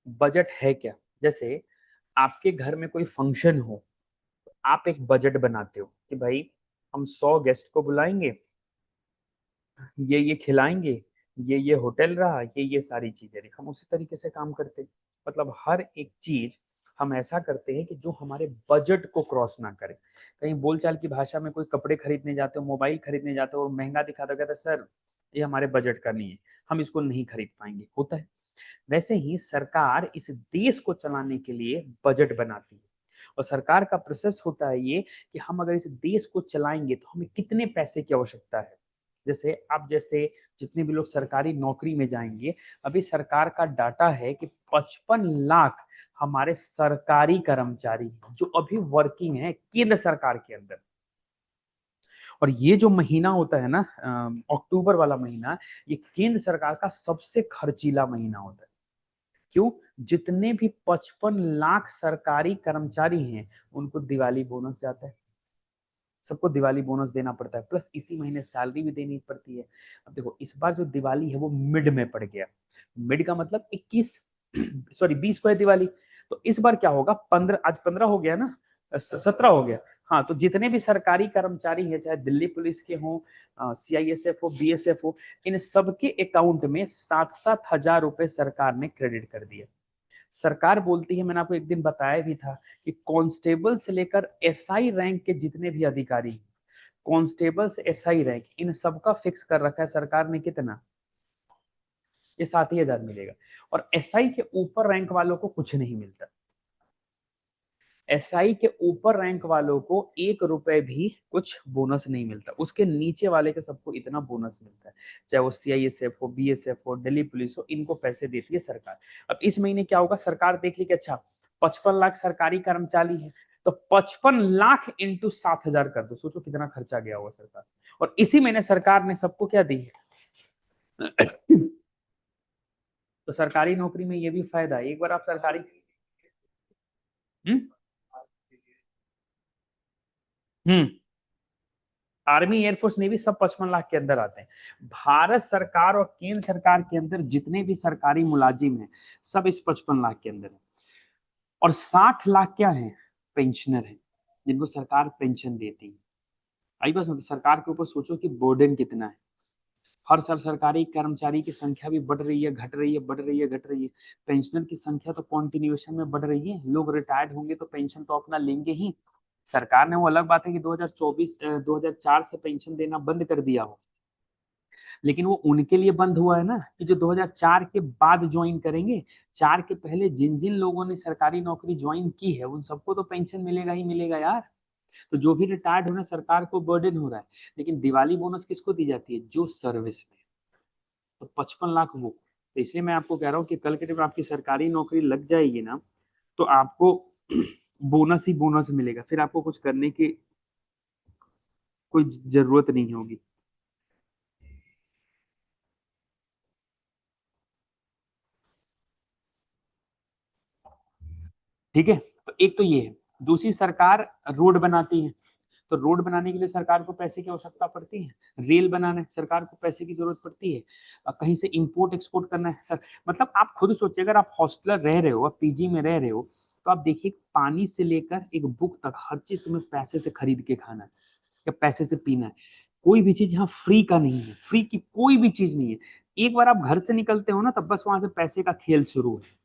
Budget है क्या? जैसे आपके घर में कोई फंक्शन हो, तो आप एक बजट बनाते हो कि भाई हम 100 गेस्ट को बुलाएंगे, ये खिलाएंगे, ये होटल रहा, ये सारी चीजें रही। हम उसी तरीके से काम करते हैं। मतलब हर एक चीज हम ऐसा करते हैं कि जो हमारे बजट को क्रॉस ना करे। कहीं बोलचाल की भाषा में कोई कपड़े खरीदने जाते हो, मोबाइल खरीदने जाते हो और महंगा दिखाते हो, कहते सर ये हमारे बजट का नहीं है, हम इसको नहीं खरीद पाएंगे, होता है। वैसे ही सरकार इस देश को चलाने के लिए बजट बनाती है, और सरकार का प्रोसेस होता है ये कि हम अगर इस देश को चलाएंगे तो हमें कितने पैसे की आवश्यकता है। जैसे जितने भी लोग सरकारी नौकरी में जाएंगे, अभी सरकार का डाटा है कि 55 लाख हमारे सरकारी कर्मचारी जो अभी वर्किंग है केंद्र सरकार के अंदर। और ये जो महीना होता है ना, अक्टूबर वाला महीना, ये केंद्र सरकार का सबसे खर्चीला महीना होता है। क्यों? जितने भी 55 लाख सरकारी कर्मचारी हैं उनको दिवाली बोनस जाता है, सबको दिवाली बोनस देना पड़ता है, प्लस इसी महीने सैलरी भी देनी पड़ती है। अब देखो इस बार जो दिवाली है वो मिड में पड़ गया। मिड का मतलब 21 सॉरी 20 को है दिवाली। तो इस बार क्या होगा, 15, आज 15 हो गया ना, 17 हो गया। हाँ, तो जितने भी सरकारी कर्मचारी हैं, चाहे दिल्ली पुलिस के हों, CISF हो, BSF हो, इन सबके अकाउंट में 7-7 हजार रुपए सरकार ने क्रेडिट कर दिया। सरकार बोलती है, मैंने आपको एक दिन बताया भी था कि कांस्टेबल से लेकर SI रैंक के जितने भी अधिकारी, कांस्टेबल से SI रैंक, इन सबका फिक्स कर रखा है सरकार ने कितना, ये 7 ही हजार मिलेगा। और SI के ऊपर रैंक वालों को कुछ नहीं मिलता। SI के ऊपर रैंक वालों को 1 रुपए भी कुछ बोनस नहीं मिलता, उसके नीचे वाले के सबको इतना बोनस मिलता है। चाहे वो CISF हो, BSF हो, दिल्ली पुलिस हो, इनको पैसे देती है सरकार। अब इस महीने क्या होगा, सरकार देख ली कि अच्छा 55 लाख सरकारी कर्मचारी है, तो 55 लाख इंटू 7 हजार कर दो, सोचो कितना खर्चा गया होगा सरकार। और इसी महीने सरकार ने सबको क्या दी है। तो सरकारी नौकरी में ये भी फायदा है, एक बार आप सरकारी। हम्म हम्म आर्मी, एयरफोर्स, नेवी सब 55 लाख के अंदर आते हैं। भारत सरकार और केंद्र सरकार के अंदर जितने भी सरकारी मुलाजिम हैं, सब इस 55 लाख के अंदर है। और 60 लाख क्या है, पेंशनर है, जिनको सरकार पेंशन देती है। आई बस, मतलब सरकार के ऊपर सोचो कि बर्डन कितना है। हर साल सरकारी कर्मचारी की संख्या भी बढ़ रही है, घट रही है, बढ़ रही है, घट रही है। पेंशनर की संख्या तो कॉन्टिन्यूएशन में बढ़ रही है, लोग रिटायर्ड होंगे तो पेंशन तो अपना लेंगे ही। सरकार ने, वो अलग बात है कि 2024 2004 से पेंशन देना बंद कर दिया हो, लेकिन वो उनके लिए बंद हुआ है ना कि जो 2004 के बाद ज्वाइन करेंगे। 4 के पहले जिन जिन लोगों ने सरकारी नौकरी ज्वाइन की है उन सबको तो पेंशन मिलेगा ही मिलेगा यार। तो जो भी रिटायर्ड होना, सरकार को बर्डन हो रहा है। लेकिन दिवाली बोनस किसको दी जाती है, जो सर्विस में। तो 55 लाख वो। तो इसलिए मैं आपको कह रहा हूँ कि कल के टाइम आपकी सरकारी नौकरी लग जाएगी ना, तो आपको बोनस ही बोनस मिलेगा, फिर आपको कुछ करने की कोई जरूरत नहीं होगी। ठीक है, तो एक तो ये है। दूसरी, सरकार रोड बनाती है, तो रोड बनाने के लिए सरकार को पैसे की आवश्यकता पड़ती है। रेल बनाना है, सरकार को पैसे की जरूरत पड़ती है। कहीं से इंपोर्ट एक्सपोर्ट करना है सर, मतलब आप खुद सोचिए, अगर आप हॉस्टलर रह रहे हो, आप PG में रह रहे हो, तो आप देखिए पानी से लेकर एक बुक तक हर चीज तुम्हें पैसे से खरीद के खाना है या पैसे से पीना है। कोई भी चीज यहाँ फ्री का नहीं है, फ्री की कोई भी चीज नहीं है। एक बार आप घर से निकलते हो ना, तब बस वहां से पैसे का खेल शुरू है।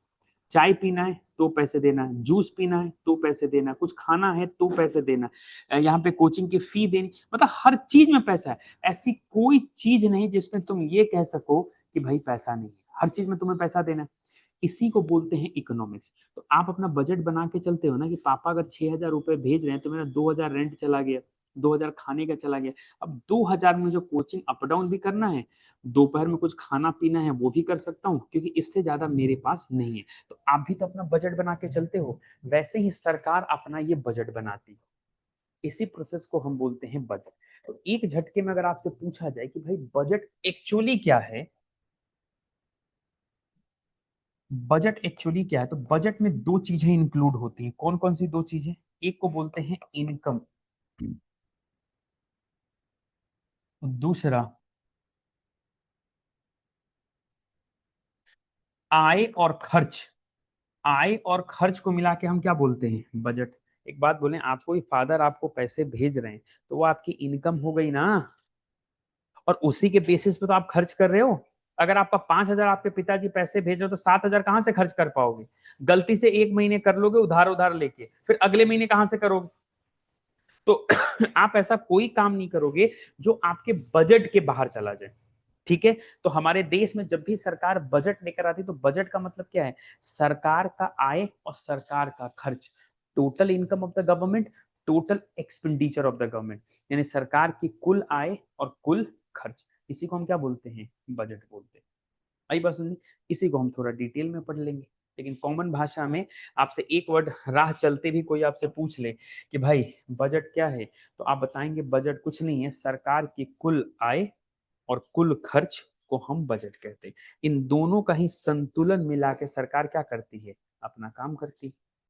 चाय पीना है तो पैसे देना है, जूस पीना है तो पैसे देना है, कुछ खाना है तो पैसे देना है, यहाँ पे कोचिंग की फी देनी, मतलब हर चीज में पैसा है। ऐसी कोई चीज नहीं जिसमें तुम ये कह सको कि भाई पैसा नहीं है, हर चीज में तुम्हें पैसा देना है। इसी को बोलते हैं इकोनॉमिक्स। तो आप अपना बजट बना के चलते हो ना कि पापा अगर 6 हजार रुपए भेज रहे हैं तो मेरा 2 हजार रेंट चला गया, 2 हजार खाने का चला गया। अब 2 हजार में जो कोचिंग अप डाउन भी करना है, दोपहर में कुछ खाना पीना है वो भी कर सकता हूँ, क्योंकि इससे ज्यादा मेरे पास नहीं है। तो आप भी तो अपना बजट बना के चलते हो, वैसे ही सरकार अपना ये बजट बनाती है। इसी प्रोसेस को हम बोलते हैं बजट। तो एक झटके में अगर आपसे पूछा जाए कि भाई बजट एक्चुअली क्या है, बजट एक्चुअली क्या है, तो बजट में दो चीजें इंक्लूड होती हैं। कौन कौन सी दो चीजें? एक को बोलते हैं इनकम, दूसरा आय और खर्च। आय और खर्च को मिला के हम क्या बोलते हैं? बजट। एक बात बोलें, आपको ही फादर आपको पैसे भेज रहे हैं, तो वो आपकी इनकम हो गई ना, और उसी के बेसिस पे तो आप खर्च कर रहे हो। अगर आपका 5,000 आपके पिताजी पैसे भेज रहे हो, तो 7,000 कहाँ से खर्च कर पाओगे? गलती से एक महीने कर लोगे उधार उधार लेके, फिर अगले महीने कहाँ से करोगे? तो आप ऐसा कोई काम नहीं करोगे जो आपके बजट के बाहर चला जाए। ठीक है? तो हमारे देश में जब भी सरकार बजट लेकर आती है, तो बजट का मतलब क्या है? सरकार का आय और सरकार का खर्च, total income of the government, total expenditure of the government, यानी सरकार की कुल आय और कुल खर्च, इसी को हम क्या बोलते हैं? बजट बोलते हैं। आई बात समझ में? इसी को हम थोड़ा डिटेल में पढ़ लेंगे, लेकिन कॉमन भाषा में आपसे एक वर्ड राह चलते भी कोई आपसे पूछ ले कि भाई बजट क्या है, तो आप बताएंगे बजट कुछ नहीं है, सरकार की कुल आय और कुल खर्च को हम बजट कहते हैं। इन दोनों का ही संतुलन मिला के सरकार क्या करती है? अपना काम करती है।